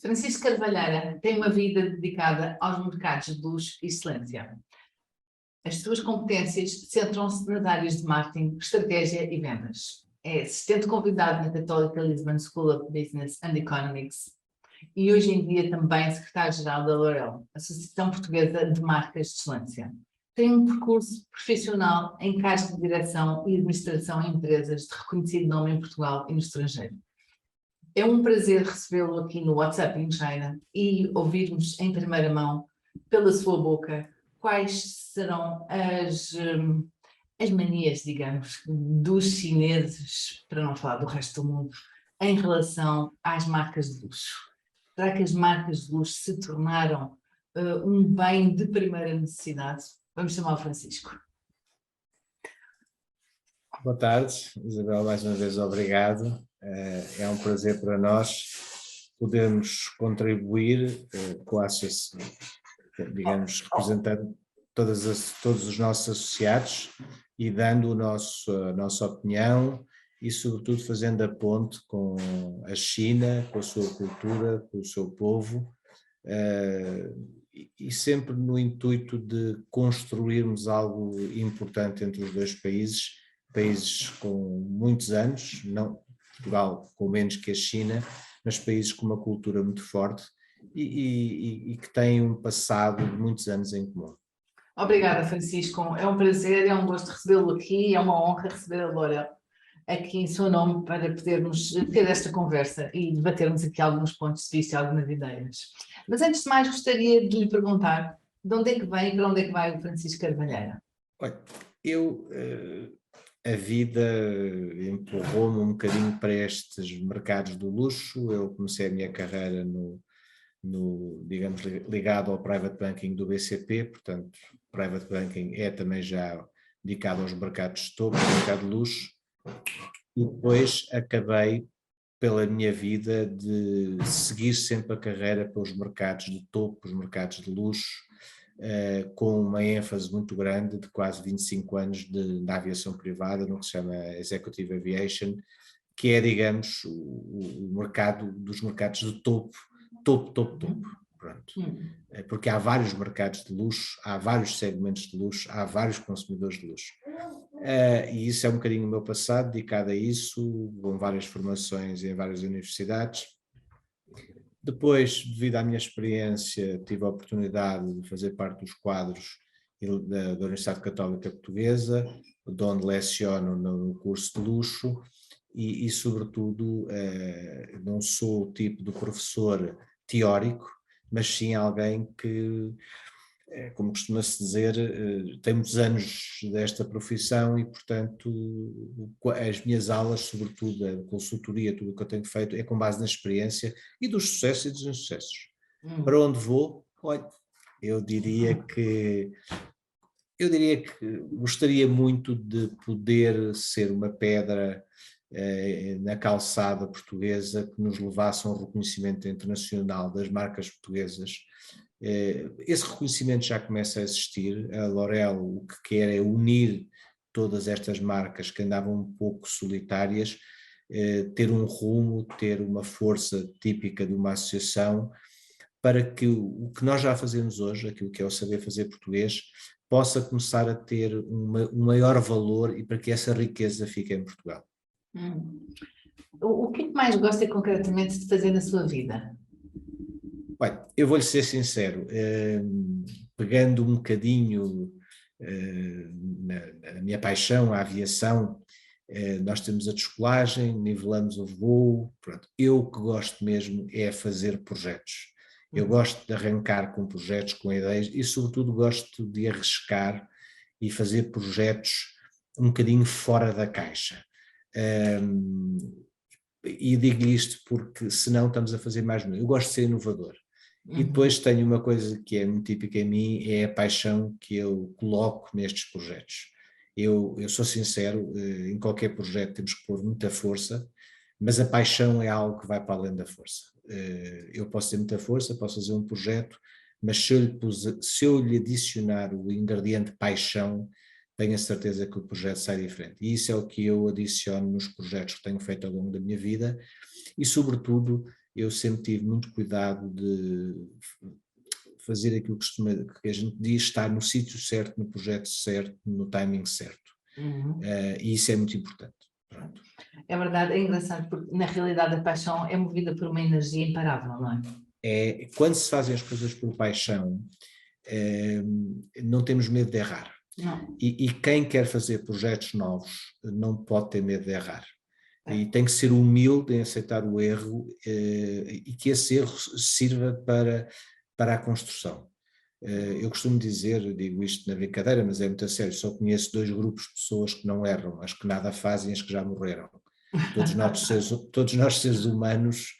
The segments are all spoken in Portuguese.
Francisco Carvalheira tem uma vida dedicada aos mercados de luxo e excelência. As suas competências centram-se nas áreas de marketing, estratégia e vendas. É assistente convidado na Católica Lisbon School of Business and Economics e hoje em dia também secretário-geral da L'Oréal, Associação Portuguesa de Marcas de Excelência. Tem um percurso profissional em cargos de direção e administração em empresas de reconhecido nome em Portugal e no estrangeiro. É um prazer recebê-lo aqui no WhatsApp in China e ouvirmos em primeira mão, pela sua boca, quais serão as manias, digamos, dos chineses, para não falar do resto do mundo, em relação às marcas de luxo. Será que as marcas de luxo se tornaram um bem de primeira necessidade? Vamos chamar o Francisco. Boa tarde, Isabel, mais uma vez obrigado. É um prazer para nós podermos contribuir com a associação, digamos, representando todos os nossos associados e dando a nossa opinião e, sobretudo, fazendo a ponte com a China, com a sua cultura, com o seu povo, e sempre no intuito de construirmos algo importante entre os dois países com muitos anos, não Portugal com menos que a China, mas países com uma cultura muito forte e que têm um passado de muitos anos em comum. Obrigada, Francisco. É um prazer, é um gosto recebê-lo aqui, é uma honra receber a L'Oréal aqui em seu nome para podermos ter esta conversa e debatermos aqui alguns pontos de vista e algumas ideias. Mas antes de mais gostaria de lhe perguntar de onde é que vem e para onde é que vai o Francisco Carvalheira? Olha, a vida empurrou-me um bocadinho para estes mercados do luxo. Eu comecei a minha carreira digamos, ligado ao private banking do BCP, portanto, private banking é também já dedicado aos mercados de topo, ao mercado de luxo, e depois acabei pela minha vida de seguir sempre a carreira pelos mercados de topo, os mercados de luxo, com uma ênfase muito grande de quase 25 anos na aviação privada, no que se chama Executive Aviation, que é, digamos, o mercado dos mercados de topo. Pronto. Porque há vários mercados de luxo, há vários segmentos de luxo, há vários consumidores de luxo. E isso é um bocadinho o meu passado, dedicado a isso, com várias formações em várias universidades. Depois, devido à minha experiência, tive a oportunidade de fazer parte dos quadros da Universidade Católica Portuguesa, de onde leciono no curso de luxo e sobretudo, não sou o tipo de professor teórico, mas sim alguém que, como costuma-se dizer, tem muitos anos desta profissão e, portanto, as minhas aulas, sobretudo a consultoria, tudo o que eu tenho feito, é com base na experiência e dos sucessos e dos insucessos. Para onde vou? Olha, eu diria que gostaria muito de poder ser uma pedra na calçada portuguesa que nos levasse a um reconhecimento internacional das marcas portuguesas. Esse reconhecimento já começa a existir. A L'Oréal o que quer é unir todas estas marcas que andavam um pouco solitárias, ter um rumo, ter uma força típica de uma associação, para que o que nós já fazemos hoje, aquilo que é o saber fazer português, possa começar a ter um maior valor e para que essa riqueza fique em Portugal. O que mais gosta concretamente de fazer na sua vida? Bem, eu vou-lhe ser sincero, pegando um bocadinho na minha paixão, a aviação, nós temos a descolagem, nivelamos o voo, pronto. Eu o que gosto mesmo é fazer projetos. Eu gosto de arrancar com projetos, com ideias e sobretudo gosto de arriscar e fazer projetos um bocadinho fora da caixa. E digo-lhe isto porque senão estamos a fazer mais. Eu gosto de ser inovador. E depois tenho uma coisa que é muito típica em mim, é a paixão que eu coloco nestes projetos. Eu sou sincero, em qualquer projeto temos que pôr muita força, mas a paixão é algo que vai para além da força. Eu posso ter muita força, posso fazer um projeto, mas se eu lhe adicionar o ingrediente paixão, tenho a certeza que o projeto sai diferente. E isso é o que eu adiciono nos projetos que tenho feito ao longo da minha vida e, sobretudo, eu sempre tive muito cuidado de fazer aquilo que a gente diz, estar no sítio certo, no projeto certo, no timing certo. E isso é muito importante. Pronto. É verdade, é engraçado, porque na realidade a paixão é movida por uma energia imparável, não é? Quando se fazem as coisas por paixão, não temos medo de errar. Não. E quem quer fazer projetos novos não pode ter medo de errar. E tem que ser humilde em aceitar o erro e que esse erro sirva para a construção. Eu costumo dizer, digo isto na brincadeira, mas é muito a sério, só conheço 2 grupos de pessoas que não erram, as que nada fazem e as que já morreram. Todos nós seres humanos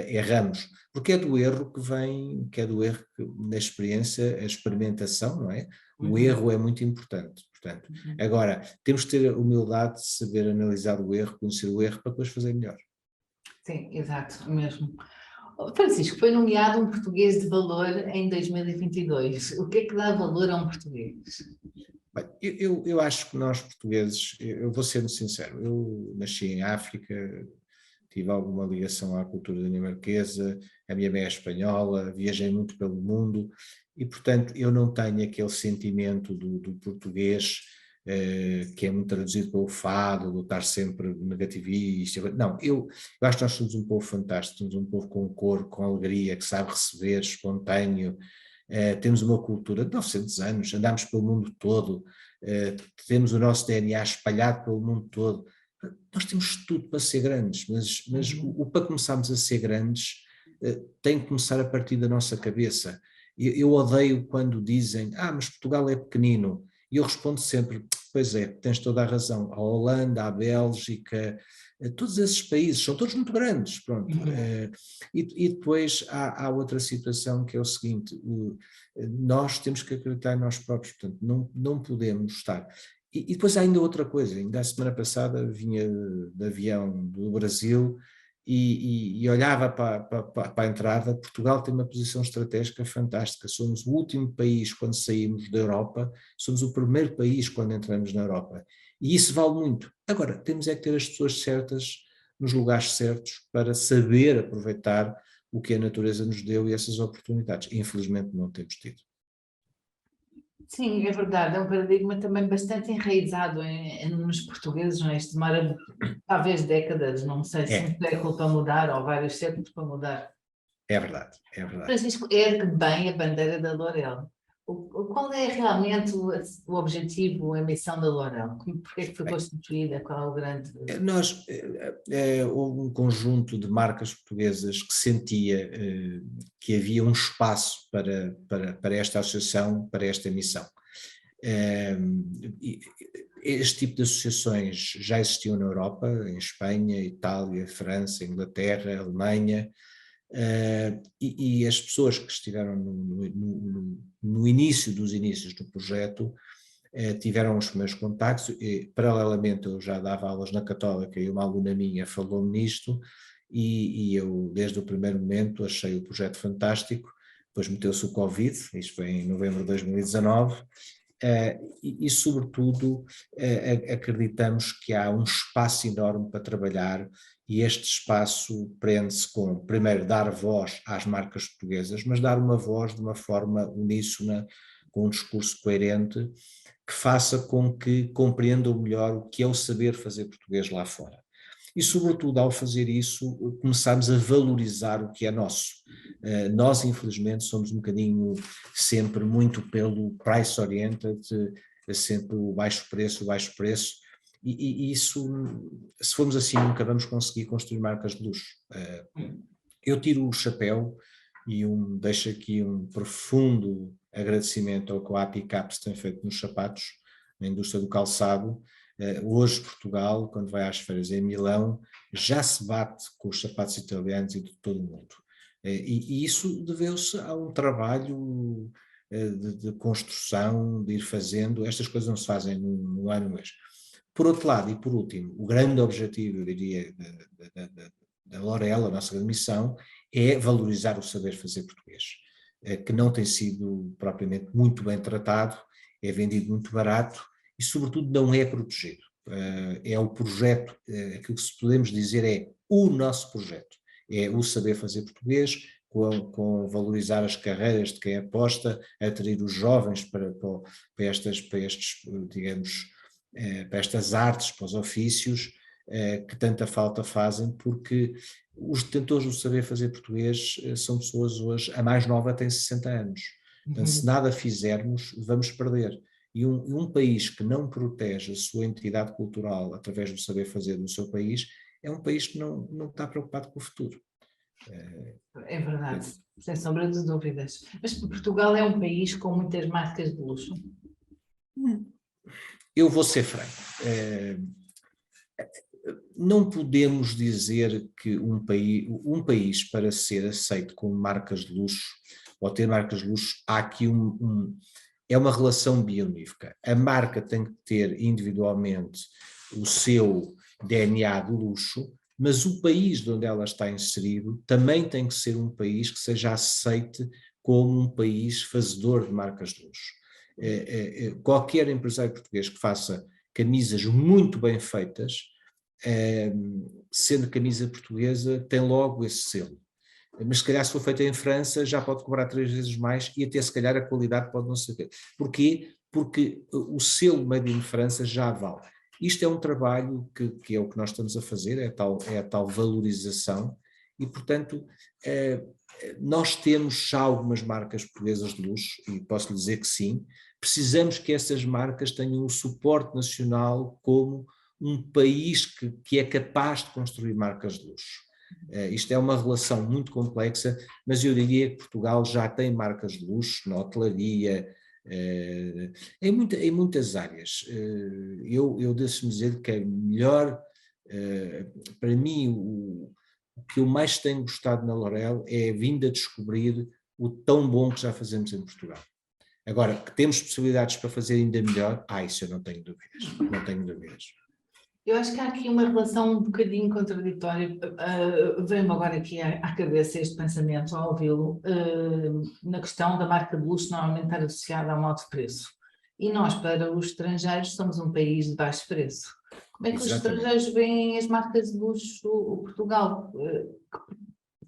erramos, porque é do erro que é do erro que, na experiência, a experimentação, não é? O erro é muito importante, portanto. Agora, temos que ter a humildade de saber analisar o erro, conhecer o erro, para depois fazer melhor. Sim, exato, mesmo. Francisco, foi nomeado um português de valor em 2022. O que é que dá valor a um português? Bem, eu acho que nós portugueses, eu vou ser muito sincero, eu nasci em África, tive alguma ligação à cultura dinamarquesa, a minha mãe é espanhola, viajei muito pelo mundo e, portanto, eu não tenho aquele sentimento do português que é muito traduzido pelo fado, do estar sempre negativista. Não, eu acho que nós somos um povo fantástico, somos um povo com cor, com alegria, que sabe receber, espontâneo. Temos uma cultura de 900 anos, andamos pelo mundo todo, temos o nosso DNA espalhado pelo mundo todo. Nós temos tudo para ser grandes, mas para começarmos a ser grandes tem que começar a partir da nossa cabeça. Eu odeio quando dizem, mas Portugal é pequenino, e eu respondo sempre, pois é, tens toda a razão, a Holanda, a Bélgica, todos esses países são todos muito grandes, pronto. E depois há outra situação que é o seguinte, nós temos que acreditar em nós próprios, portanto não podemos estar. E depois há ainda outra coisa, ainda a semana passada vinha de avião do Brasil e olhava para a entrada. Portugal tem uma posição estratégica fantástica, somos o último país quando saímos da Europa, somos o primeiro país quando entramos na Europa, e isso vale muito. Agora, temos é que ter as pessoas certas nos lugares certos para saber aproveitar o que a natureza nos deu e essas oportunidades. Infelizmente não temos tido. Sim, é verdade, é um paradigma também bastante enraizado nos portugueses, não é? Isto demora talvez décadas, não sei se um século para mudar ou vários séculos para mudar. É verdade, é verdade. Francisco, ergue bem a bandeira da Loreal. Qual é realmente o objetivo, a missão da Loreal? Porquê é que foi constituída? Qual é o grande... Houve um conjunto de marcas portuguesas que sentia que havia um espaço para esta associação, para esta missão. Este tipo de associações já existiam na Europa, em Espanha, Itália, França, Inglaterra, Alemanha, e as pessoas que estiveram no início dos inícios do projeto tiveram os primeiros contactos, e paralelamente eu já dava aulas na Católica e uma aluna minha falou-me nisto, e eu desde o primeiro momento achei o projeto fantástico. Depois meteu-se o Covid, isto foi em novembro de 2019, e sobretudo acreditamos que há um espaço enorme para trabalhar, e este espaço prende-se com, primeiro, dar voz às marcas portuguesas, mas dar uma voz de uma forma uníssona, com um discurso coerente, que faça com que compreendam melhor o que é o saber fazer português lá fora. E, sobretudo, ao fazer isso, começamos a valorizar o que é nosso. Nós, infelizmente, somos um bocadinho sempre muito pelo price-oriented, sempre o baixo preço, e isso, se formos assim, nunca vamos conseguir construir marcas de luxo. Eu tiro o chapéu e deixo aqui um profundo agradecimento ao que a APICAP tem feito nos sapatos, na indústria do calçado. Hoje Portugal, quando vai às feiras em Milão, já se bate com os sapatos italianos e de todo o mundo. E isso deveu-se a um trabalho de construção, de ir fazendo. Estas coisas não se fazem num ano, mas... Por outro lado, e por último, o grande objetivo, eu diria, da Loreal, a nossa missão, é valorizar o saber fazer português, que não tem sido propriamente muito bem tratado, é vendido muito barato e, sobretudo, não é protegido. É o projeto, aquilo que podemos dizer é o nosso projeto. é o saber fazer português, com valorizar as carreiras de quem aposta, atrair os jovens para estes, digamos, para estas artes, para os ofícios, que tanta falta fazem, porque os detentores do saber fazer português são pessoas hoje, a mais nova tem 60 anos. Portanto, se nada fizermos, vamos perder. E um país que não protege a sua entidade cultural através do saber fazer do seu país, é um país que não está preocupado com o futuro. É verdade, sem sombra de dúvidas. Mas Portugal é um país com muitas marcas de luxo. Eu vou ser franco. Não podemos dizer que um país para ser aceito com marcas de luxo, ou ter marcas de luxo, há aqui é uma relação bionífica. A marca tem que ter individualmente o seu DNA de luxo, mas o país de onde ela está inserido também tem que ser um país que seja aceite como um país fazedor de marcas de luxo. Qualquer empresário português que faça camisas muito bem feitas, sendo camisa portuguesa, tem logo esse selo. Mas se calhar se for feita em França já pode cobrar 3 vezes mais e até se calhar a qualidade pode não ser. Porquê? Porque o selo Made in França já vale. Isto é um trabalho que é o que nós estamos a fazer, é a tal valorização e, portanto, nós temos já algumas marcas portuguesas de luxo e posso lhe dizer que sim, precisamos que essas marcas tenham o suporte nacional como um país que é capaz de construir marcas de luxo. Isto é uma relação muito complexa, mas eu diria que Portugal já tem marcas de luxo na hotelaria, em muitas áreas. Eu deixo-me dizer que é melhor, para mim, o que eu mais tenho gostado na L'Oréal é vindo a descobrir o tão bom que já fazemos em Portugal. Agora, que temos possibilidades para fazer ainda melhor, isso eu não tenho dúvidas, não tenho dúvidas. Eu acho que há aqui uma relação um bocadinho contraditória. Vem-me agora aqui à cabeça este pensamento ao ouvi-lo, na questão da marca de luxo normalmente estar associada a um alto preço. E nós, para os estrangeiros, somos um país de baixo preço. Como é que os estrangeiros veem as marcas de luxo, o Portugal?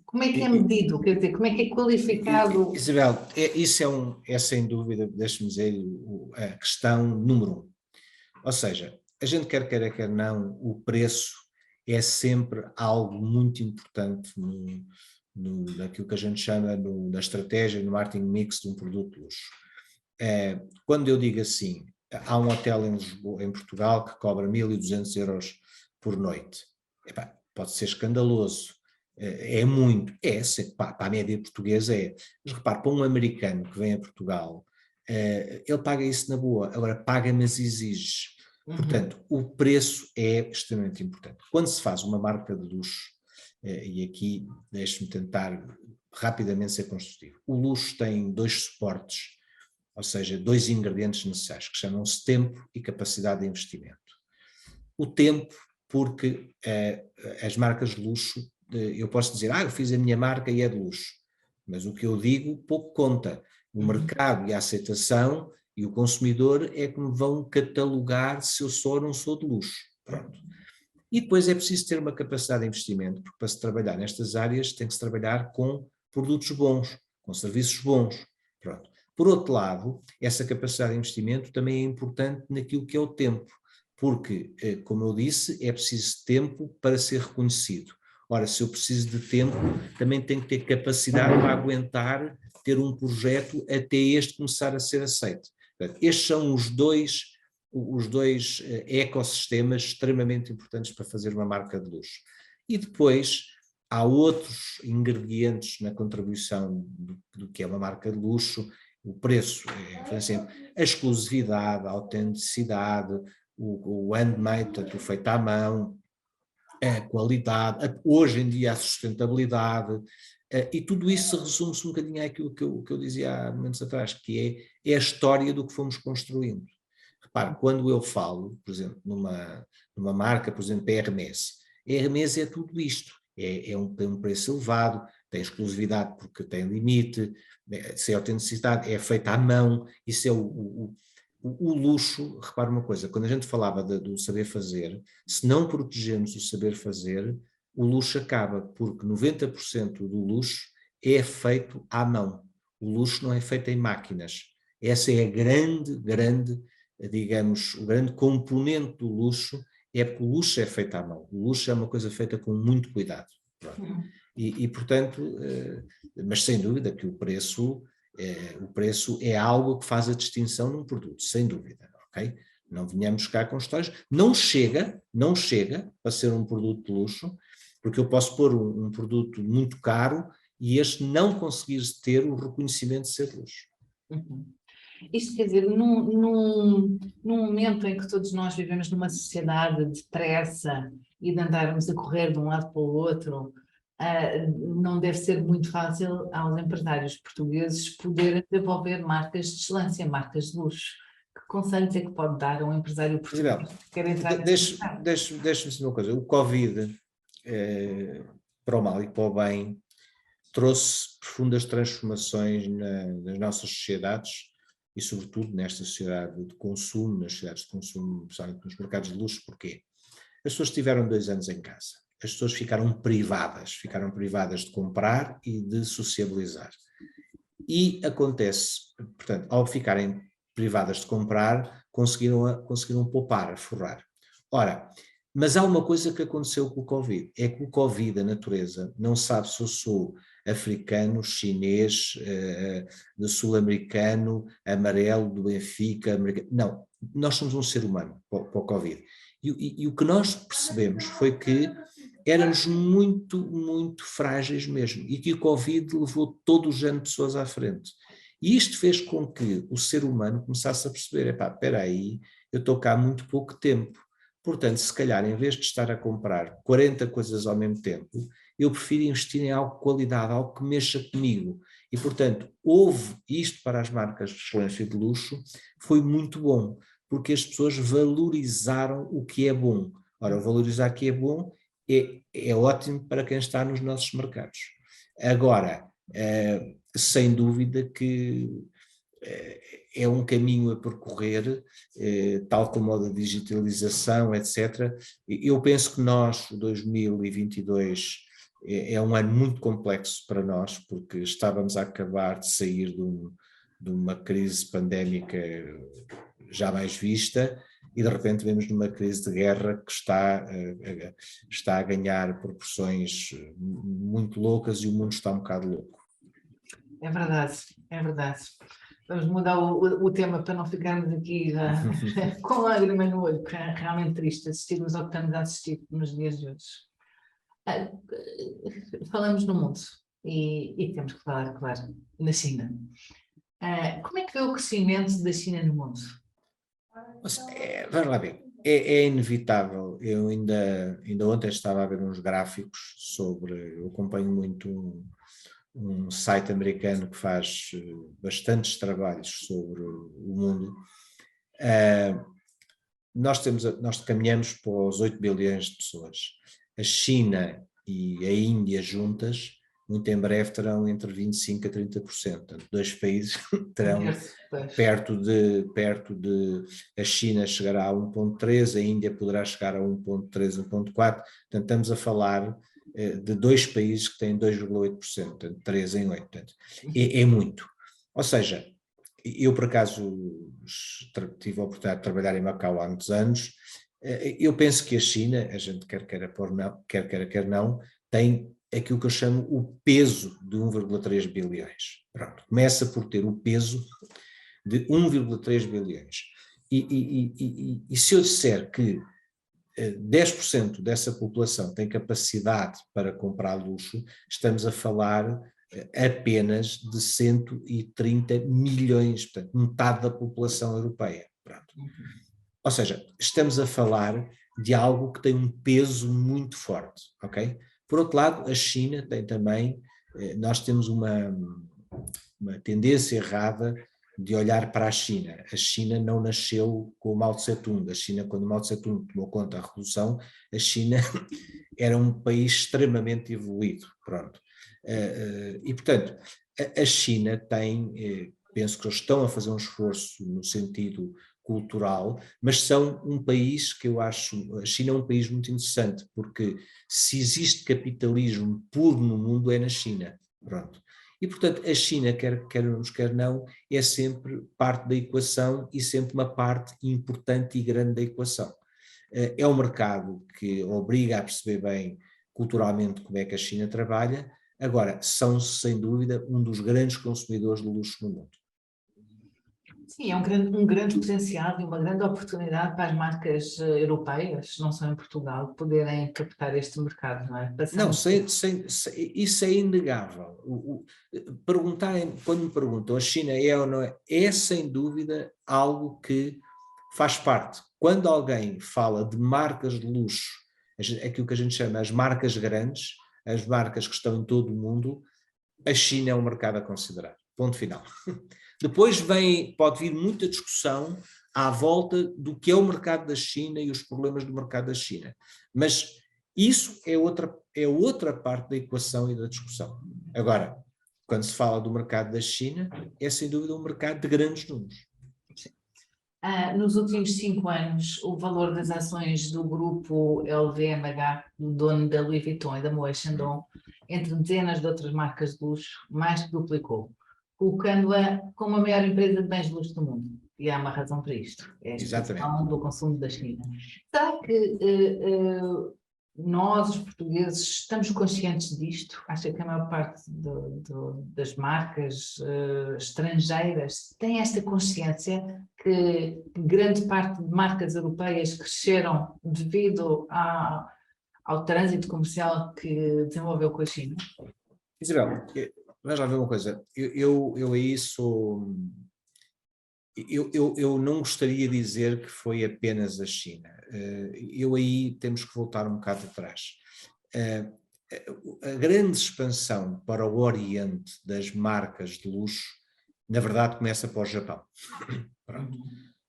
Como é que é medido? Quer dizer, como é que é qualificado? Isabel, isso é sem dúvida, deixe-me dizer, a questão número 1. Ou seja, a gente quer queira, quer não, o preço é sempre algo muito importante naquilo que a gente chama na estratégia, no marketing mix de um produto de luxo. Quando eu digo assim, há um hotel em Lisboa, em Portugal que cobra 1.200 euros por noite. Pode ser escandaloso, é muito, para a média portuguesa é. Mas repare, para um americano que vem a Portugal, ele paga isso na boa, agora paga, mas exige. Portanto, o preço é extremamente importante. Quando se faz uma marca de luxo, e aqui deixe-me tentar rapidamente ser construtivo, o luxo tem 2 suportes, ou seja, 2 ingredientes necessários, que chamam-se tempo e capacidade de investimento. O tempo, porque as marcas de luxo, eu posso dizer, eu fiz a minha marca e é de luxo, mas o que eu digo pouco conta. O mercado e a aceitação e o consumidor é que me vão catalogar se eu sou ou não sou de luxo. Pronto. E depois é preciso ter uma capacidade de investimento, porque para se trabalhar nestas áreas tem que se trabalhar com produtos bons, com serviços bons. Pronto. Por outro lado, essa capacidade de investimento também é importante naquilo que é o tempo, porque, como eu disse, é preciso tempo para ser reconhecido. Ora, se eu preciso de tempo, também tenho que ter capacidade para aguentar ter um projeto até este começar a ser aceito. Portanto, estes são os dois ecossistemas extremamente importantes para fazer uma marca de luxo. E depois há outros ingredientes na contribuição do que é uma marca de luxo. O preço, a exclusividade, a autenticidade, o handmade, portanto, o feito à mão, a qualidade, hoje em dia a sustentabilidade, e tudo isso resume-se um bocadinho àquilo que eu dizia há momentos atrás, que é a história do que fomos construindo. Repare, quando eu falo, por exemplo, numa marca, por exemplo, a Hermès é tudo isto, tem um preço elevado, tem exclusividade porque tem limite, se é autenticidade, é feita à mão, isso é o luxo. Repare uma coisa, quando a gente falava do saber fazer, se não protegemos o saber fazer, o luxo acaba, porque 90% do luxo é feito à mão. O luxo não é feito em máquinas. Essa é a digamos, o grande componente do luxo, é porque o luxo é feito à mão. O luxo é uma coisa feita com muito cuidado. Portanto, mas sem dúvida que o preço é algo que faz a distinção num produto, sem dúvida, ok? Não venhamos cá com histórias. Não chega para ser um produto de luxo, porque eu posso pôr um produto muito caro e este não conseguir ter o reconhecimento de ser de luxo. Isto quer dizer, num momento em que todos nós vivemos numa sociedade de pressa e de andarmos a correr de um lado para o outro, não deve ser muito fácil aos empresários portugueses poderem desenvolver marcas de excelência, marcas de luxo. Que conselhos é que pode dar a um empresário português que quer entrar nesse mercado? Deixa-me dizer uma coisa. O Covid, para o mal e para o bem, trouxe profundas transformações nas nossas sociedades e, sobretudo, nesta sociedade de consumo, nas sociedades de consumo, especialmente nos mercados de luxo. Porquê? As pessoas tiveram 2 anos em casa. As pessoas ficaram privadas de comprar e de sociabilizar. E acontece, portanto, ao ficarem privadas de comprar, conseguiram poupar, forrar. Ora, mas há uma coisa que aconteceu com o Covid, é que o Covid, a natureza, não sabe se eu sou africano, chinês, sul-americano, amarelo, do Benfica, americano. Não, nós somos um ser humano para o Covid. E o que nós percebemos foi que éramos muito, muito frágeis mesmo, e que o Covid levou todo o género de pessoas à frente. E isto fez com que o ser humano começasse a perceber, espera aí, eu estou cá há muito pouco tempo, portanto, se calhar, em vez de estar a comprar 40 coisas ao mesmo tempo, eu prefiro investir em algo de qualidade, algo que mexa comigo. E, portanto, houve isto para as marcas de excelência e de luxo, foi muito bom, porque as pessoas valorizaram o que é bom. Ora, valorizar o que é bom é ótimo para quem está nos nossos mercados. Agora, sem dúvida que é um caminho a percorrer, tal como a da digitalização, etc. Eu penso que nós, 2022, é um ano muito complexo para nós, porque estávamos a acabar de sair de uma crise pandémica já mais vista, e de repente vemos numa crise de guerra que está a ganhar proporções muito loucas e o mundo está um bocado louco. É verdade, é verdade. Vamos mudar o tema para não ficarmos aqui com lágrimas no olho, porque é realmente triste assistirmos ao que estamos a assistir nos dias de hoje. Falamos no mundo e temos que falar, claro, na China. Como é que vê o crescimento da China no mundo? Vamos lá ver, é inevitável. Eu ainda ontem estava a ver uns gráficos eu acompanho muito um site americano que faz bastantes trabalhos sobre o mundo. Nós caminhamos para os 8 bilhões de pessoas. A China e a Índia juntas, muito em breve, terão entre 25% a 30%. Portanto, 2 países terão perto de a China chegará a 1,3%, a Índia poderá chegar a 1,3%, 1,4%. Portanto, estamos a falar de 2 países que têm 2,8%, portanto, 3 em 8. Portanto, é muito. Ou seja, eu, por acaso, tive a oportunidade de trabalhar em Macau há muitos anos. Eu penso que a China, a gente quer queira, não, tem aquilo que eu chamo o peso de 1,3 bilhões. Pronto, começa por ter o peso de 1,3 bilhões. E se eu disser que 10% dessa população tem capacidade para comprar luxo, estamos a falar apenas de 130 milhões, portanto, metade da população europeia. Pronto. Ou seja, estamos a falar de algo que tem um peso muito forte, ok? Por outro lado, a China tem também, nós temos uma tendência errada de olhar para a China. A China não nasceu com o Mao Tse-tung. A China, quando o Mao Tse-tung tomou conta da revolução, a China era um país extremamente evoluído. Pronto. E, portanto, a China tem, penso que eles estão a fazer um esforço no sentido cultural, mas são um país que eu acho, a China é um país muito interessante, porque se existe capitalismo puro no mundo é na China, pronto. E, portanto, a China, quer não, é sempre parte da equação e sempre uma parte importante e grande da equação. É um mercado que obriga a perceber bem culturalmente como é que a China trabalha. Agora, são sem dúvida um dos grandes consumidores de luxo no mundo. Sim, é um grande potencial e uma grande oportunidade para as marcas europeias, não só em Portugal, poderem captar este mercado, não é? Não, Passando. isso é inegável. Quando me perguntam a China é ou não é, é sem dúvida algo que faz parte. Quando alguém fala de marcas de luxo, aquilo que a gente chama as marcas grandes, as marcas que estão em todo o mundo, a China é um mercado a considerar. Ponto final. Depois pode vir muita discussão à volta do que é o mercado da China e os problemas do mercado da China. Mas isso é outra parte da equação e da discussão. Agora, quando se fala do mercado da China, é sem dúvida um mercado de grandes números. Nos últimos 5 anos, o valor das ações do grupo LVMH, do dono da Louis Vuitton e da Moët Chandon, entre dezenas de outras marcas de luxo, mais que duplicou, colocando-a como a maior empresa de bens de luxo do mundo. E há uma razão para isto, é a expansão do consumo da China. Será que nós, os portugueses, estamos conscientes disto? Acha que a maior parte das marcas estrangeiras tem esta consciência que grande parte de marcas europeias cresceram devido ao trânsito comercial que desenvolveu com a China? Isabel, vamos lá ver uma coisa. Eu aí sou. Eu não gostaria de dizer que foi apenas a China. Eu aí temos que voltar um bocado atrás. A grande expansão para o Oriente das marcas de luxo, na verdade, começa para o Japão. Pronto.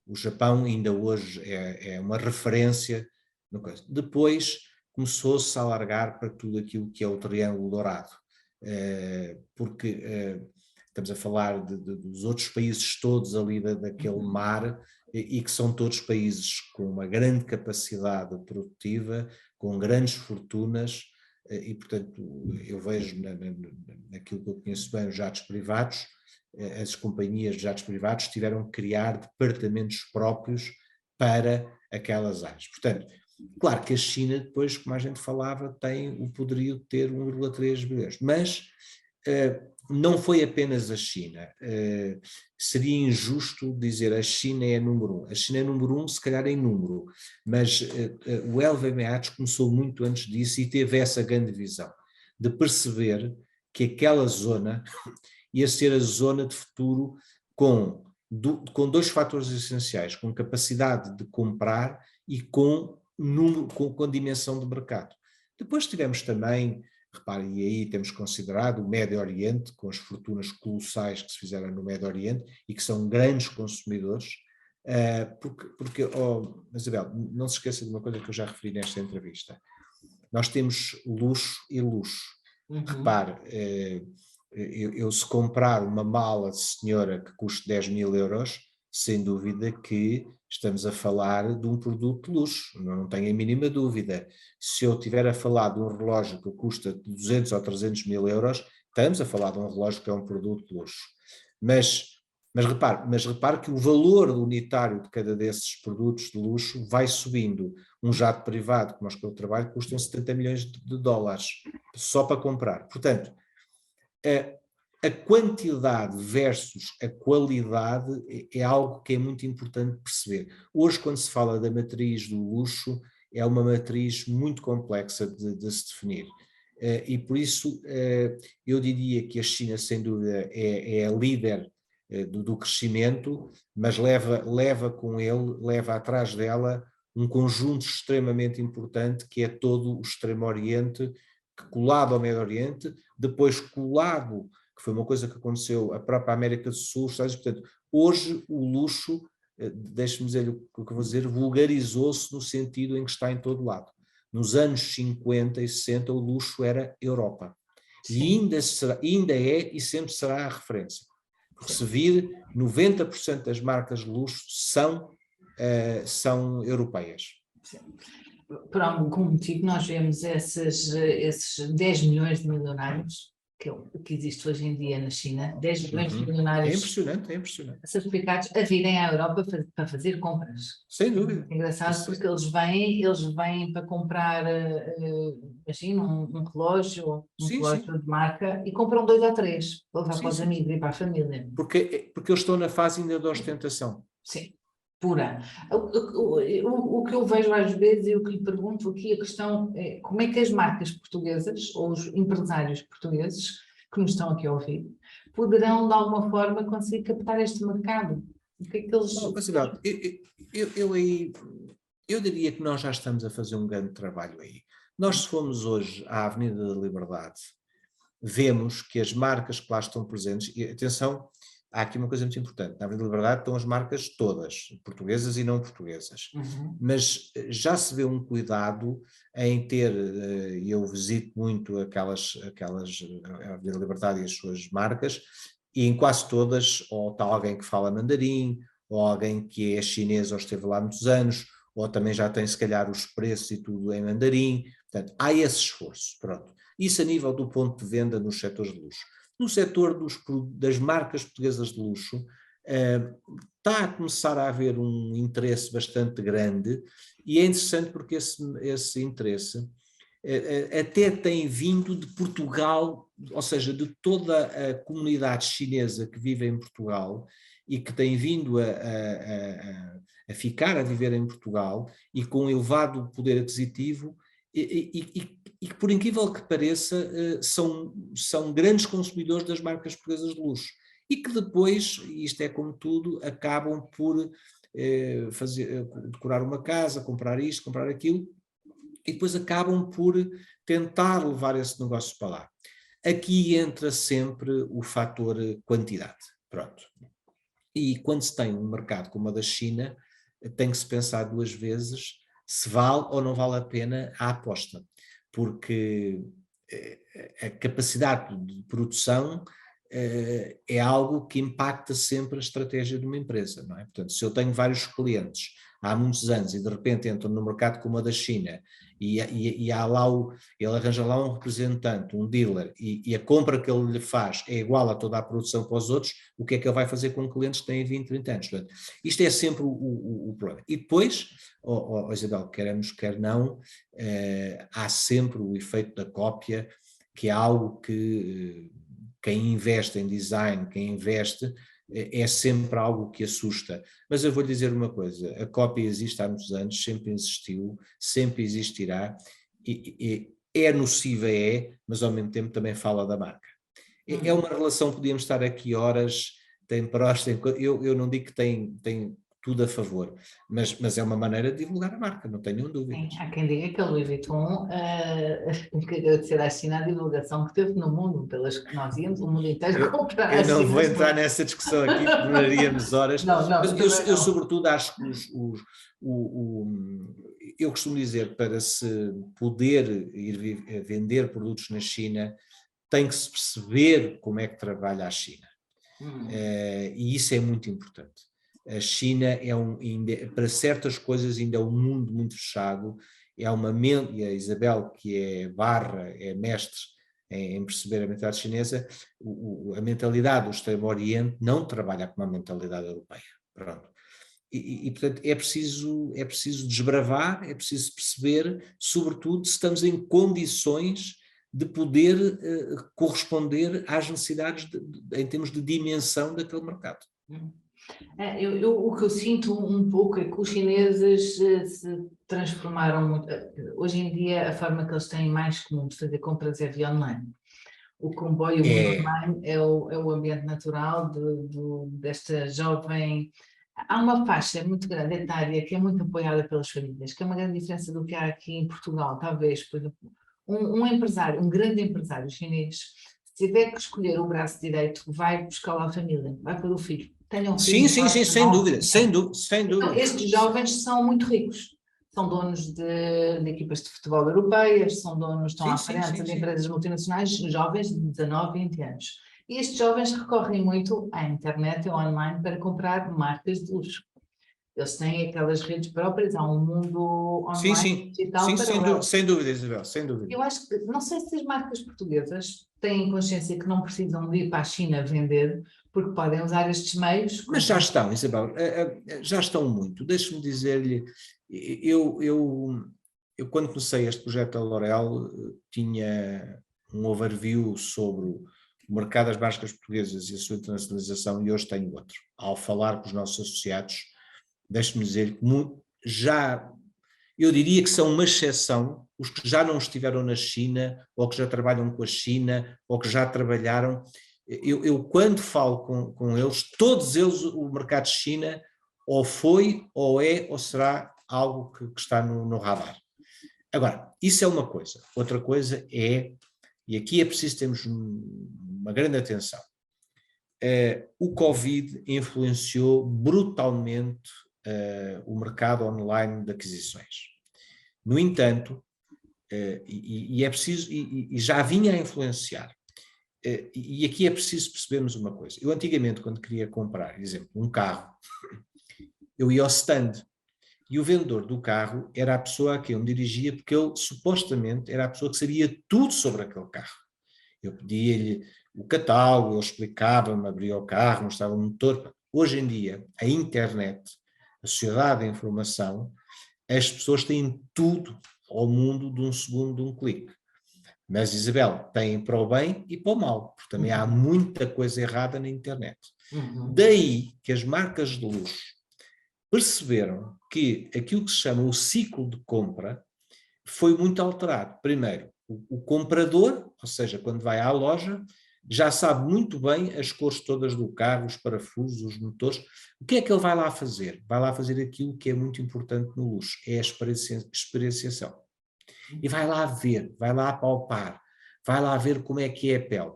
O Japão ainda hoje é uma referência no coisa. Depois começou-se a alargar para tudo aquilo que é o Triângulo Dourado, porque estamos a falar dos outros países todos ali daquele mar e que são todos países com uma grande capacidade produtiva, com grandes fortunas e, portanto, eu vejo naquilo que eu conheço bem os jatos privados, as companhias de jatos privados tiveram que criar departamentos próprios para aquelas áreas. Portanto, claro que a China depois, como a gente falava, tem o poderio de ter 1,3 bilhões, mas não foi apenas a China. Seria injusto dizer a China é número 1. A China é número 1, se calhar em número, mas o LVMH começou muito antes disso e teve essa grande visão de perceber que aquela zona ia ser a zona de futuro com 2 fatores essenciais, com capacidade de comprar e com dimensão de mercado. Depois tivemos também, reparem, e aí temos considerado o Médio Oriente, com as fortunas colossais que se fizeram no Médio Oriente e que são grandes consumidores, porque Isabel, não se esqueça de uma coisa que eu já referi nesta entrevista. Nós temos luxo e luxo. Repare, eu se comprar uma mala de senhora que custe 10.000 euros, sem dúvida que estamos a falar de um produto de luxo, não tenho a mínima dúvida. Se eu estiver a falar de um relógio que custa 200 ou 300 mil euros, estamos a falar de um relógio que é um produto de luxo. Mas repare que o valor unitário de cada desses produtos de luxo vai subindo. Um jato privado, como os que eu trabalho, custa 70 milhões de dólares, só para comprar. Portanto, a quantidade versus a qualidade é algo que é muito importante perceber. Hoje, quando se fala da matriz do luxo, é uma matriz muito complexa de se definir. E por isso eu diria que a China, sem dúvida, é a líder do crescimento, mas leva atrás dela um conjunto extremamente importante que é todo o Extremo Oriente, colado ao Médio Oriente, depois colado, que foi uma coisa que aconteceu, a própria América do Sul, portanto, hoje o luxo, deixe-me dizer o que eu vou dizer, vulgarizou-se no sentido em que está em todo lado. Nos anos 50 e 60 o luxo era Europa. Sim. E ainda é e sempre será a referência. Porque se vir, 90% das marcas de luxo são são europeias. Por algum motivo nós vemos esses 10 milhões de milionários, que é o que existe hoje em dia na China, 10 milhões de milionários É impressionante. certificados a virem à Europa para fazer compras. Sem dúvida. É engraçado porque eles vêm para comprar, imagina, um relógio, Sim. de marca e compram 2 ou 3 para levar para os amigos e para a família. Porque eles estão na fase ainda da ostentação. Sim, pura. O que eu vejo às vezes e o que lhe pergunto aqui, a questão é como é que as marcas portuguesas ou os empresários portugueses que nos estão aqui a ouvir poderão de alguma forma conseguir captar este mercado? O que é que eles... Eu diria que nós já estamos a fazer um grande trabalho aí. Nós, se formos hoje à Avenida da Liberdade, vemos que as marcas que lá estão presentes, e atenção, há aqui uma coisa muito importante, na Avenida da Liberdade estão as marcas todas, portuguesas e não portuguesas, mas já se vê um cuidado em ter, e eu visito muito aquelas a Avenida da Liberdade e as suas marcas, e em quase todas, ou está alguém que fala mandarim, ou alguém que é chinês ou esteve lá há muitos anos, ou também já tem se calhar os preços e tudo em mandarim, portanto, há esse esforço, pronto. Isso a nível do ponto de venda nos setores de luxo. No setor das marcas portuguesas de luxo, está a começar a haver um interesse bastante grande e é interessante porque esse interesse até tem vindo de Portugal, ou seja, de toda a comunidade chinesa que vive em Portugal e que tem vindo a ficar a viver em Portugal e com elevado poder aquisitivo e que, por incrível que pareça, são grandes consumidores das marcas portuguesas de luxo e que depois, isto é como tudo, acabam por decorar uma casa, comprar isto, comprar aquilo e depois acabam por tentar levar esse negócio para lá. Aqui entra sempre o fator quantidade, pronto. E quando se tem um mercado como a da China, tem que se pensar 2 vezes se vale ou não vale a pena a aposta, porque a capacidade de produção é algo que impacta sempre a estratégia de uma empresa, não é? Portanto, se eu tenho vários clientes há muitos anos e de repente entro no mercado como a da China e há lá ele arranja lá um representante, um dealer, e a compra que ele lhe faz é igual a toda a produção para os outros, o que é que ele vai fazer com clientes que têm 20, 30 anos? Portanto, isto é sempre o problema. E depois, Isabel, queremos, quer não, há sempre o efeito da cópia, que é algo que quem investe em design, quem investe, é sempre algo que assusta. Mas eu vou-lhe dizer uma coisa, a cópia existe há muitos anos, sempre existiu, sempre existirá, e é nociva, mas ao mesmo tempo também fala da marca. É uma relação, podíamos estar aqui horas, tem prós, eu não digo que tem tudo a favor, mas é uma maneira de divulgar a marca, não tenho dúvidas. Há quem diga que a Louis Vuitton tem que agradecer à China a divulgação que teve no mundo, pelas que nós íamos, o mundo inteiro comprar. Eu não vou entrar nessa discussão aqui, demoraríamos horas, mas eu sobretudo acho que eu costumo dizer, para se poder ir vender produtos na China, tem que se perceber como é que trabalha a China, e isso é muito importante. A China para certas coisas ainda é um mundo muito fechado, e a Isabel, que é mestre em perceber a mentalidade chinesa, a mentalidade do Extremo Oriente não trabalha como a mentalidade europeia, pronto. E portanto é preciso desbravar, é preciso perceber, sobretudo se estamos em condições de poder corresponder às necessidades em termos de dimensão daquele mercado. O que eu sinto um pouco é que os chineses se transformaram muito. Hoje em dia, a forma que eles têm mais comum de fazer compras é via online. O comboio online é o ambiente natural desta jovem. Há uma faixa muito grande etária que é muito apoiada pelas famílias, que é uma grande diferença do que há aqui em Portugal. Talvez, por exemplo, um grande empresário chinês, se tiver que escolher o braço direito, vai buscar lá a família, vai pelo filho. Sim, sem dúvida. Então, estes jovens são muito ricos, são donos de equipas de futebol europeias, são donos, estão à frente de empresas multinacionais, jovens de 19, 20 anos. E estes jovens recorrem muito à internet e ao online para comprar marcas de luxo. Eles têm aquelas redes próprias, há um mundo Sim, online sim, digital sim, paralelo. sem dúvida, Isabel, sem dúvida. Eu acho que, não sei se as marcas portuguesas têm consciência que não precisam de ir para a China vender, porque podem usar estes meios. Mas já estão, Isabel, já estão muito. Deixe-me dizer-lhe, eu quando comecei este projeto da L'Oréal tinha um overview sobre o mercado das marcas portuguesas e a sua internacionalização, e hoje tenho outro. Ao falar com os nossos associados, deixe-me dizer que eu diria que são uma exceção os que já não estiveram na China, ou que já trabalham com a China, ou que já trabalharam. Eu quando falo com eles, todos eles, o mercado de China ou foi, ou é, ou será algo que está no radar. Agora, isso é uma coisa. Outra coisa é, e aqui é preciso termos uma grande atenção, o Covid influenciou brutalmente o mercado online de aquisições. No entanto, e é preciso, e já vinha a influenciar, e aqui é preciso percebermos uma coisa. Eu antigamente, quando queria comprar, por exemplo, um carro, eu ia ao stand, e o vendedor do carro era a pessoa a quem eu me dirigia, porque ele supostamente era a pessoa que sabia tudo sobre aquele carro. Eu pedia-lhe o catálogo, ele explicava-me, abria o carro, mostrava o motor. Hoje em dia, a internet, a sociedade da informação, as pessoas têm tudo ao mundo de um segundo, de um clique. Mas, Isabel, têm para o bem e para o mal, porque também há muita coisa errada na internet. Daí que as marcas de luxo perceberam que aquilo que se chama o ciclo de compra foi muito alterado. Primeiro, o comprador, ou seja, quando vai à loja, já sabe muito bem as cores todas do carro, os parafusos, os motores. O que é que ele vai lá fazer? Vai lá fazer aquilo que é muito importante no luxo, é a experienciação. E vai lá ver, vai lá apalpar, vai lá ver como é que é a pele.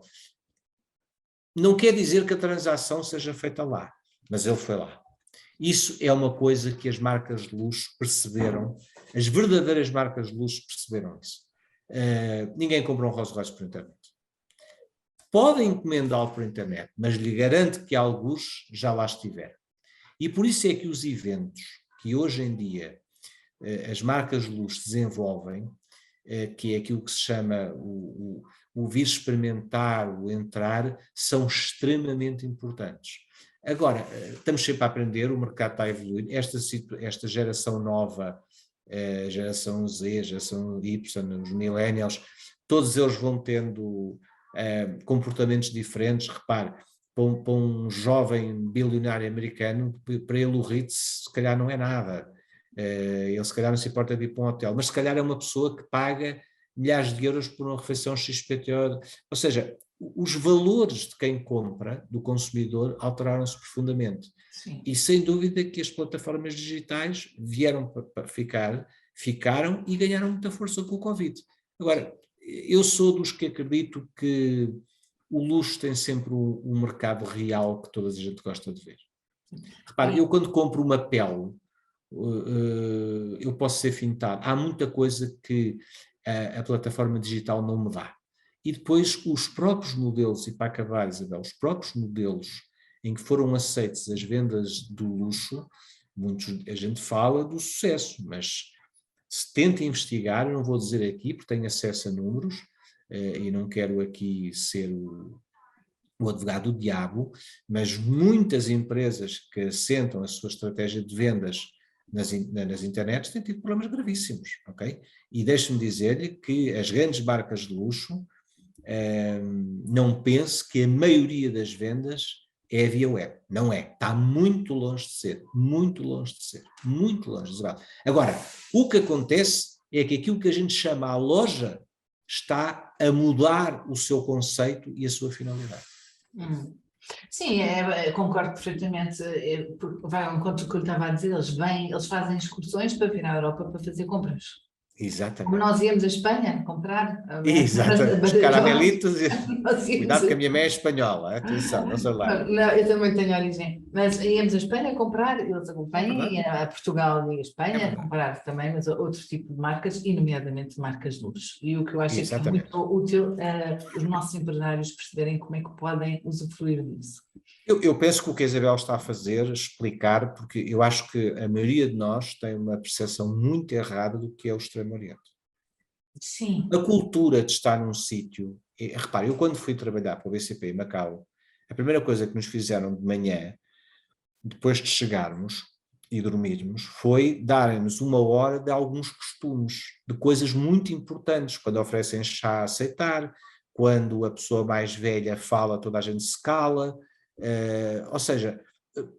Não quer dizer que a transação seja feita lá, mas ele foi lá. Isso é uma coisa que as marcas de luxo perceberam, as verdadeiras marcas de luxo perceberam isso. Ninguém compra um Rolls Royce por internet. Podem encomendá-lo por internet, mas lhe garanto que alguns já lá estiveram. E por isso é que os eventos que hoje em dia as marcas de luxo desenvolvem, que é aquilo que se chama o vir experimentar, o entrar, são extremamente importantes. Agora, estamos sempre a aprender, o mercado está a evoluir, esta geração nova, geração Z, geração Y, os millennials, todos eles vão tendo comportamentos diferentes. Repare, para um jovem bilionário americano, para ele o Ritz se calhar não é nada. Ele se calhar não se importa de ir para um hotel, mas se calhar é uma pessoa que paga milhares de euros por uma refeição XPTO. Ou seja, os valores de quem compra, do consumidor, alteraram-se profundamente. Sim. E sem dúvida que as plataformas digitais vieram para ficaram e ganharam muita força com o Covid. Agora, eu sou dos que acredito que o luxo tem sempre um mercado real que toda a gente gosta de ver. Repare, eu quando compro uma pele, eu posso ser fintado. Há muita coisa que a plataforma digital não me dá. E depois os próprios modelos, e para acabar, Isabel, os próprios modelos em que foram aceitos as vendas do luxo, a gente fala do sucesso, mas se tenta investigar, eu não vou dizer aqui porque tenho acesso a números e não quero aqui ser o advogado do diabo, mas muitas empresas que assentam a sua estratégia de vendas nas internets têm tido problemas gravíssimos, ok? E deixe-me dizer-lhe que as grandes marcas de luxo não pense que a maioria das vendas é via web. Não é. Está muito longe de ser. Muito longe de ser. Muito longe de ser. Agora, o que acontece é que aquilo que a gente chama a loja está a mudar o seu conceito e a sua finalidade. Sim, concordo perfeitamente, porque vai ao encontro do que eu estava a dizer, eles fazem excursões para vir à Europa para fazer compras. Exatamente. Como nós íamos à Espanha comprar. Exatamente, os caramelitos. Cuidado que a minha mãe é espanhola, atenção, não sei lá. Não, eu também tenho origem, mas íamos à Espanha comprar, eles vêm a Portugal e a Espanha comprar também, mas outro tipo de marcas, e nomeadamente marcas de luxo. E o que eu acho é que é muito útil os nossos empresários perceberem como é que podem usufruir disso. Eu penso que o que a Isabel está a fazer, explicar, porque eu acho que a maioria de nós tem uma percepção muito errada do que é o Extremo Oriente. Sim. A cultura de estar num sítio, repare, eu quando fui trabalhar para o BCP em Macau, a primeira coisa que nos fizeram de manhã, depois de chegarmos e dormirmos, foi darem-nos 1 hora de alguns costumes, de coisas muito importantes, quando oferecem chá a aceitar, quando a pessoa mais velha fala, toda a gente se cala, ou seja,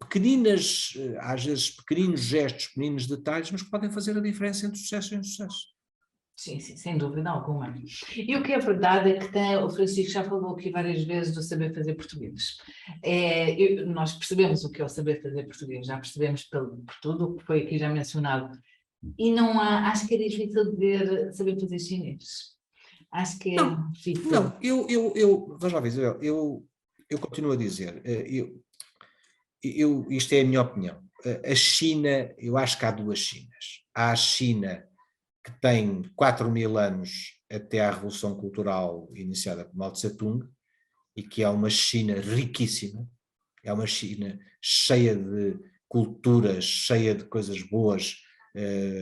pequeninas, às vezes pequeninos gestos, pequeninos detalhes, mas que podem fazer a diferença entre sucesso e insucesso. Sim, sim, sem dúvida alguma. E o que é verdade é que o Francisco já falou aqui várias vezes do saber fazer português. Nós percebemos o que é o saber fazer português, já percebemos por tudo o que foi aqui já mencionado. E não há, acho que é difícil de ver saber fazer chinês. Acho que é Não, difícil. não, vamos lá ver, Isabel, eu continuo a dizer, isto é a minha opinião. A China, eu acho que há duas Chinas. Há a China que tem 4.000 anos até à Revolução Cultural iniciada por Mao Tse-tung e que é uma China riquíssima, é uma China cheia de culturas, cheia de coisas boas,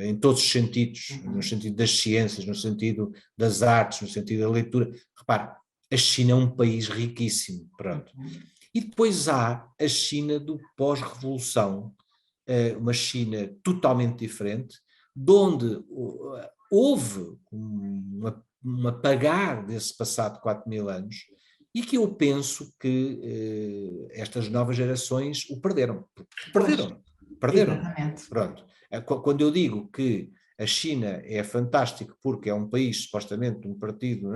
em todos os sentidos, no sentido das ciências, no sentido das artes, no sentido da leitura. Repare, a China é um país riquíssimo, pronto. E depois há a China do pós-revolução, uma China totalmente diferente, de onde houve um apagar desse passado de 4.000 anos e que eu penso que estas novas gerações o perderam. Pois, Perderam. exatamente. Pronto. Quando eu digo que a China é fantástico porque é um país supostamente um partido,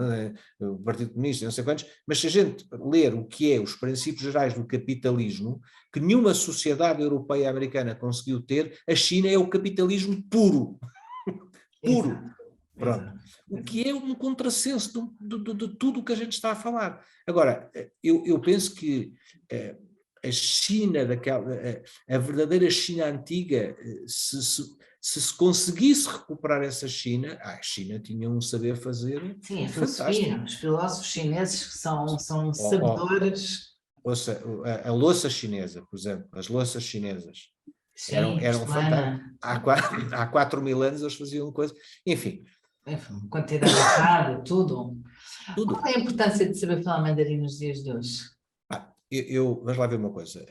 o Partido Comunista, não sei quantos, mas se a gente ler o que é os princípios gerais do capitalismo, que nenhuma sociedade europeia e americana conseguiu ter, a China é o capitalismo puro. Puro. Exato, Pronto. exato, O exato. que é um contrassenso de tudo o que a gente está a falar. Agora, eu penso que a China, a verdadeira China antiga, se conseguisse recuperar essa China, a China tinha um saber fazer Sim, a fantástico. filosofia, os filósofos chineses que são Ou, sabedores, ouça, a louça chinesa, por exemplo, as louças chinesas sim, eram fantásticas. porcelana, Há 4.000 anos eles faziam coisa. Enfim, enfim, quantidade errada, tudo. Qual tudo. é a importância de saber falar mandarim nos dias de hoje? Vamos lá ver uma coisa.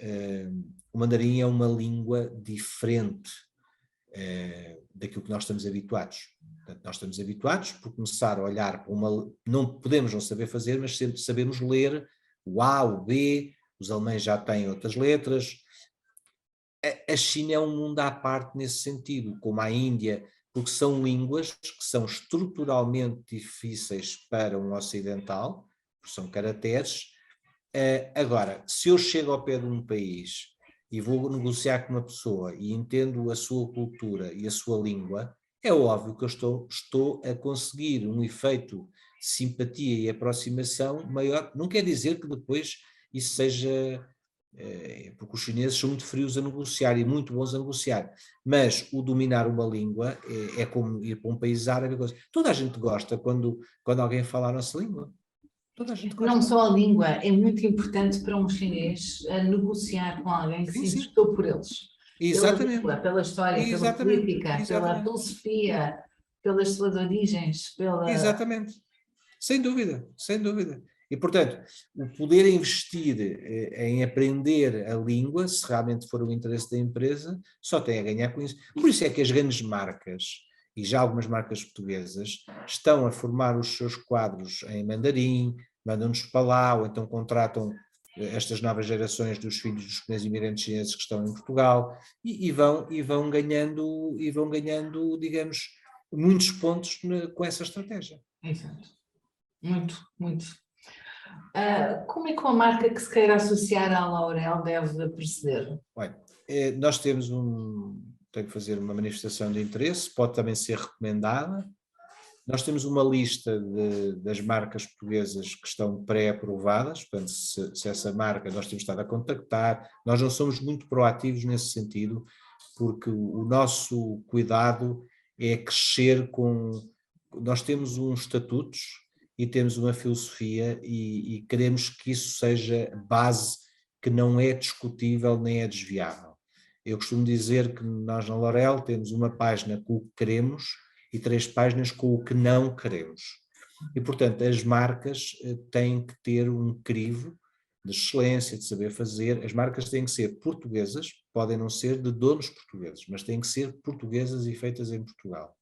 O mandarim é uma língua diferente daquilo que nós estamos habituados. Portanto, nós estamos habituados por começar a olhar para uma. Não podemos não saber fazer, mas sempre sabemos ler o A, o B, os alemães já têm outras letras. A China é um mundo à parte nesse sentido, como a Índia, porque são línguas que são estruturalmente difíceis para um ocidental, porque são caracteres. Agora, se eu chego ao pé de um país e vou negociar com uma pessoa e entendo a sua cultura e a sua língua, é óbvio que eu estou a conseguir um efeito de simpatia e aproximação maior. Não quer dizer que depois isso seja. Porque os chineses são muito frios a negociar e muito bons a negociar, mas o dominar uma língua é como ir para um país árabe. Toda a gente gosta quando alguém fala a nossa língua. Toda a gente Não gosta. só a língua, é muito importante para um chinês negociar com alguém que Sim, se sim. interessou por eles. Pela Exatamente, língua, pela história, pela exatamente, política, pela exatamente, filosofia, pelas suas origens, pela... exatamente, sem dúvida, sem dúvida. E, portanto, o poder investir em aprender a língua, se realmente for o interesse da empresa, só tem a ganhar com isso. Por isso é que as grandes marcas, e já algumas marcas portuguesas, estão a formar os seus quadros em mandarim, mandam-nos para lá, ou então contratam estas novas gerações dos filhos dos pequenos imigrantes chineses que estão em Portugal, e vão ganhando, digamos, muitos pontos com essa estratégia. Exato. Muito, muito. Como é que uma marca que se queira associar à L'Oréal deve proceder? Olha, nós tem que fazer uma manifestação de interesse, pode também ser recomendada. Nós temos uma lista das marcas portuguesas que estão pré-aprovadas, portanto, se essa marca nós temos estado a contactar, nós não somos muito proativos nesse sentido, porque o nosso cuidado é crescer com. Nós temos uns estatutos e temos uma filosofia e queremos que isso seja base que não é discutível nem é desviável. Eu costumo dizer que nós na L'Oréal temos uma página com o que queremos e 3 páginas com o que não queremos. E, portanto, as marcas têm que ter um crivo de excelência, de saber fazer. As marcas têm que ser portuguesas, podem não ser de donos portugueses, mas têm que ser portuguesas e feitas em Portugal.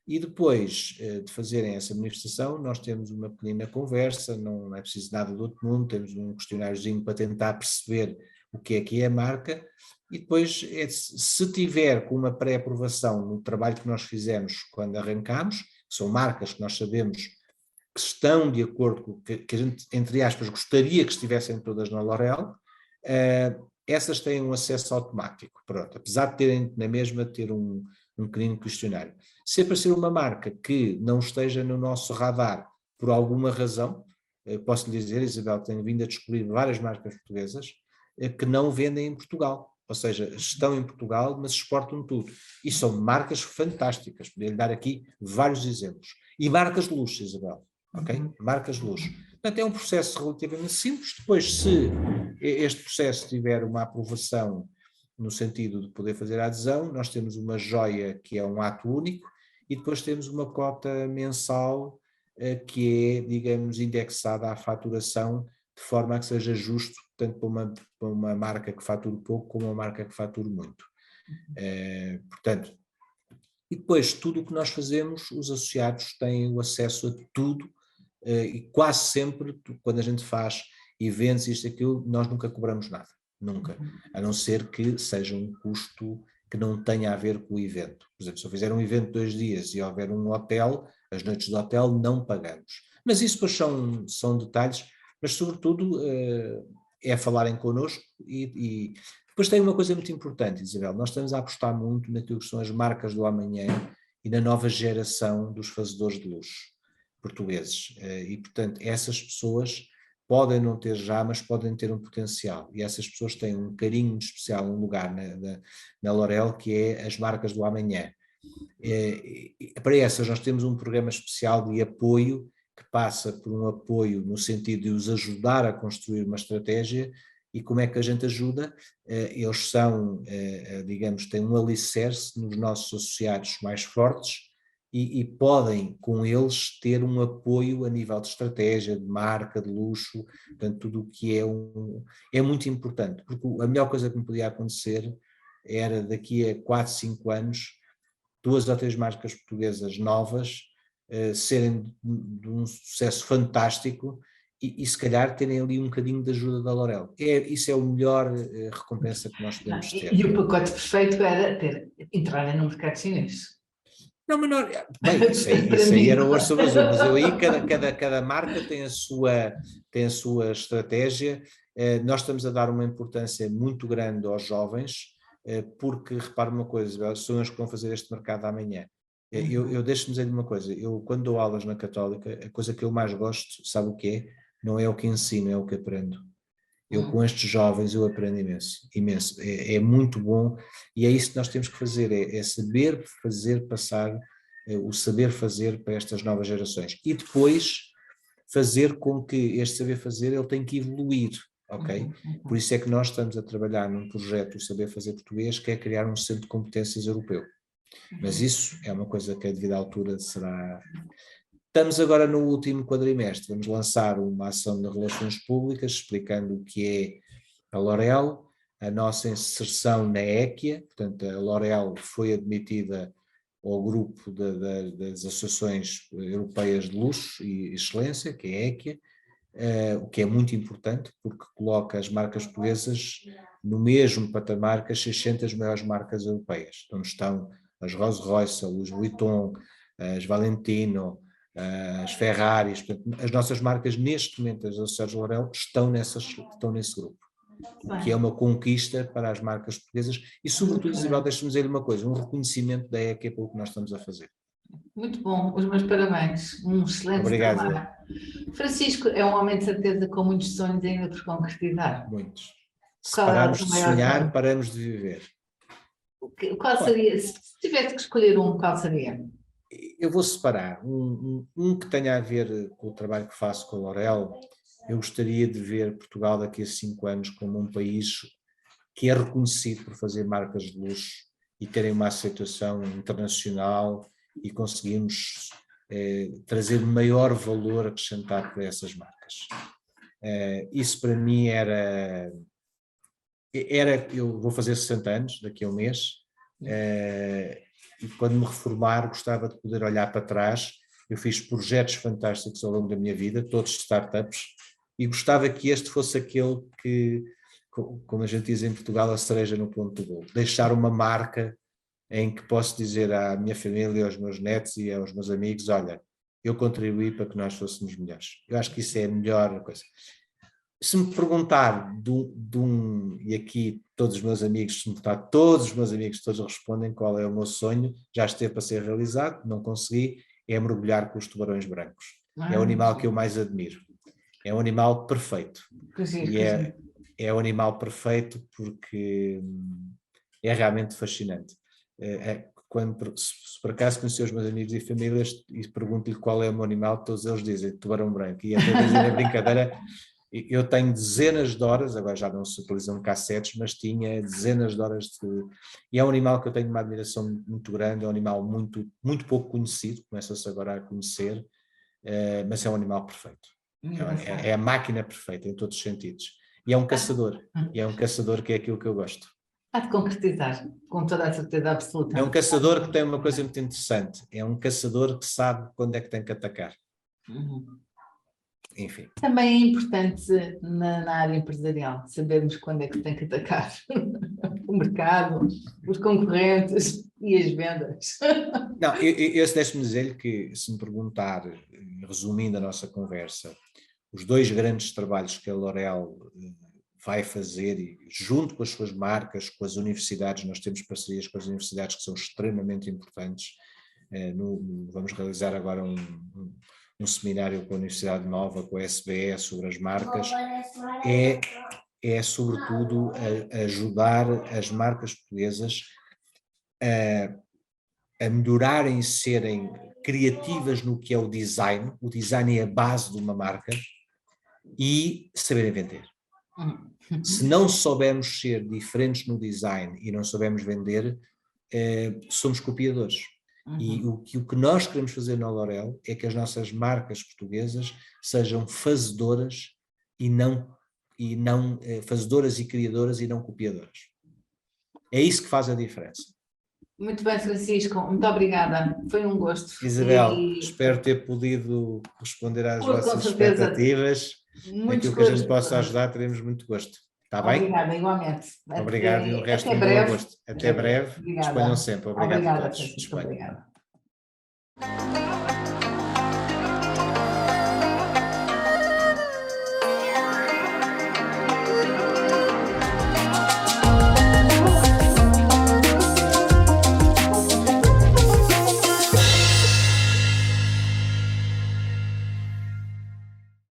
E depois de fazerem essa manifestação, nós temos uma pequena conversa, não é preciso nada do outro mundo, temos um questionáriozinho para tentar perceber o que é a marca, e depois, se tiver com uma pré-aprovação no trabalho que nós fizemos quando arrancámos, são marcas que nós sabemos que estão de acordo com o que a gente, entre aspas, gostaria que estivessem todas na L'Oréal, essas têm um acesso automático, pronto, apesar de terem na mesma ter um pequeno questionário. Se aparecer uma marca que não esteja no nosso radar por alguma razão, posso lhe dizer, Isabel, tenho vindo a descobrir várias marcas portuguesas que não vendem em Portugal, ou seja, estão em Portugal, mas exportam tudo. E são marcas fantásticas, poderia lhe dar aqui vários exemplos. E marcas de luxo, Isabel, ok? Marcas de luxo. Portanto, é um processo relativamente simples. Depois, se este processo tiver uma aprovação no sentido de poder fazer a adesão, nós temos uma joia que é um ato único e depois temos uma cota mensal que é, digamos, indexada à faturação de forma a que seja justo tanto para uma marca que fature pouco como uma marca que fature muito. Portanto, e depois tudo o que nós fazemos, os associados têm o acesso a tudo e quase sempre, quando a gente faz eventos, isto e aquilo, nós nunca cobramos nada, nunca, a não ser que seja um custo que não tenha a ver com o evento. Por exemplo, se eu fizer um evento de 2 dias e houver um hotel, as noites de hotel não pagamos. Mas isso depois são detalhes, mas sobretudo é falarem connosco e depois tem uma coisa muito importante, Isabel, nós estamos a apostar muito naquilo que são as marcas do amanhã e na nova geração dos fazedores de luxo portugueses e, portanto, essas pessoas podem não ter já, mas podem ter um potencial e essas pessoas têm um carinho especial, um lugar na L'Oréal que é as marcas do amanhã. Para essas nós temos um programa especial de apoio que passa por um apoio no sentido de os ajudar a construir uma estratégia. E como é que a gente ajuda? Eles são, digamos, têm um alicerce nos nossos associados mais fortes e podem, com eles, ter um apoio a nível de estratégia, de marca, de luxo, portanto, tudo o que é muito importante, porque a melhor coisa que me podia acontecer era daqui a 4, 5 anos, 2 ou 3 marcas portuguesas novas serem de um sucesso fantástico e se calhar terem ali um bocadinho de ajuda da L'Oréal. Isso é a melhor recompensa que nós podemos ter. E o pacote perfeito era entrarem no mercado chinês. Não, mas não, bem, isso aí era o ouro sobre azul, mas eu aí cada marca tem a sua estratégia. Nós estamos a dar uma importância muito grande aos jovens, porque, repara uma coisa, são eles que vão fazer este mercado amanhã. Eu deixo-me dizer uma coisa, eu quando dou aulas na Católica, a coisa que eu mais gosto, sabe o que é? Não é o que ensino, é o que aprendo. Eu com estes jovens eu aprendo imenso, imenso, é muito bom e é isso que nós temos que fazer, é saber fazer passar o saber fazer para estas novas gerações e depois fazer com que este saber fazer ele tem que evoluir, ok? Por isso é que nós estamos a trabalhar num projeto do Saber Fazer Português que é criar um centro de competências europeu, mas isso é uma coisa que a devida altura será... Estamos agora no último quadrimestre, vamos lançar uma ação de relações públicas explicando o que é a L'Oréal, a nossa inserção na EQIA, portanto a L'Oréal foi admitida ao grupo das associações europeias de luxo e excelência, que é a EQIA, o que é muito importante porque coloca as marcas portuguesas no mesmo patamar que as 600 maiores marcas europeias, onde estão as Rolls-Royce, a Louis Vuitton, as Valentino, as Ferraris, portanto, as nossas marcas neste momento, as associadas L'Oréal, estão nesse grupo, o que é uma conquista para as marcas portuguesas e sobretudo, Isabel, deixa-me dizer uma coisa, um reconhecimento da EQA pelo que nós estamos a fazer. Muito bom, os meus parabéns, um excelente Obrigado, trabalho. Francisco é um homem de certeza com muitos sonhos ainda por concretizar. Muitos. Se Qual é pararmos de o maior sonhar, sonho? paramos de viver. Qual seria, se tivesse que escolher um, qual seria? Eu vou separar um que tenha a ver com o trabalho que faço com a L'Oréal, eu gostaria de ver Portugal daqui a 5 anos como um país que é reconhecido por fazer marcas de luxo e terem uma aceitação internacional e conseguimos trazer maior valor acrescentado para essas marcas. Isso para mim era, eu vou fazer 60 anos daqui a um mês, e quando me reformar gostava de poder olhar para trás. Eu fiz projetos fantásticos ao longo da minha vida, todos startups, e gostava que este fosse aquele que, como a gente diz em Portugal, a cereja no ponto do bolo. Deixar uma marca em que posso dizer à minha família, aos meus netos e aos meus amigos, olha, eu contribuí para que nós fôssemos melhores. Eu acho que isso é a melhor coisa. Se me perguntar e aqui todos os meus amigos, se me perguntar, todos os meus amigos todos respondem qual é o meu sonho, já esteve para ser realizado, não consegui, é mergulhar com os tubarões brancos. É o animal que eu mais admiro. É um animal perfeito. É um animal perfeito porque é realmente fascinante. Se por acaso conhecer os meus amigos e famílias e pergunto-lhe qual é o meu animal, todos eles dizem tubarão branco. E até dizem na brincadeira, eu tenho dezenas de horas, agora já não se utilizam cassetes, mas tinha dezenas de horas e é um animal que eu tenho uma admiração muito grande, é um animal muito, muito pouco conhecido, começa-se agora a conhecer, mas é um animal perfeito. É a máquina perfeita em todos os sentidos. E é um caçador, que é aquilo que eu gosto. Há de concretizar, com toda a certeza absoluta. É um caçador que tem uma coisa muito interessante, é um caçador que sabe quando é que tem que atacar. Enfim. Também é importante na área empresarial sabermos quando é que tem que atacar o mercado, os concorrentes e as vendas. Não, eu deixe-me dizer-lhe que, se me perguntar, resumindo a nossa conversa, os 2 grandes trabalhos que a L'Oréal vai fazer, e junto com as suas marcas, com as universidades, nós temos parcerias com as universidades que são extremamente importantes. Vamos realizar agora um seminário com a Universidade Nova, com a SBE, sobre as marcas, é sobretudo ajudar as marcas portuguesas a melhorarem, serem criativas no que é o design é a base de uma marca, e saberem vender. Se não soubermos ser diferentes no design e não soubermos vender, somos copiadores. E o que nós queremos fazer na L'Oréal é que as nossas marcas portuguesas sejam fazedoras fazedoras e criadoras e não copiadoras. É isso que faz a diferença. Muito bem, Francisco, muito obrigada, foi um gosto. Isabel, espero ter podido responder às vossas expectativas. Aquilo que a gente possa ajudar, teremos muito gosto. Está bem? Obrigada, igualmente. Obrigado e o resto um bom gosto. Até breve. Disponham sempre. Obrigado a todos. Obrigada.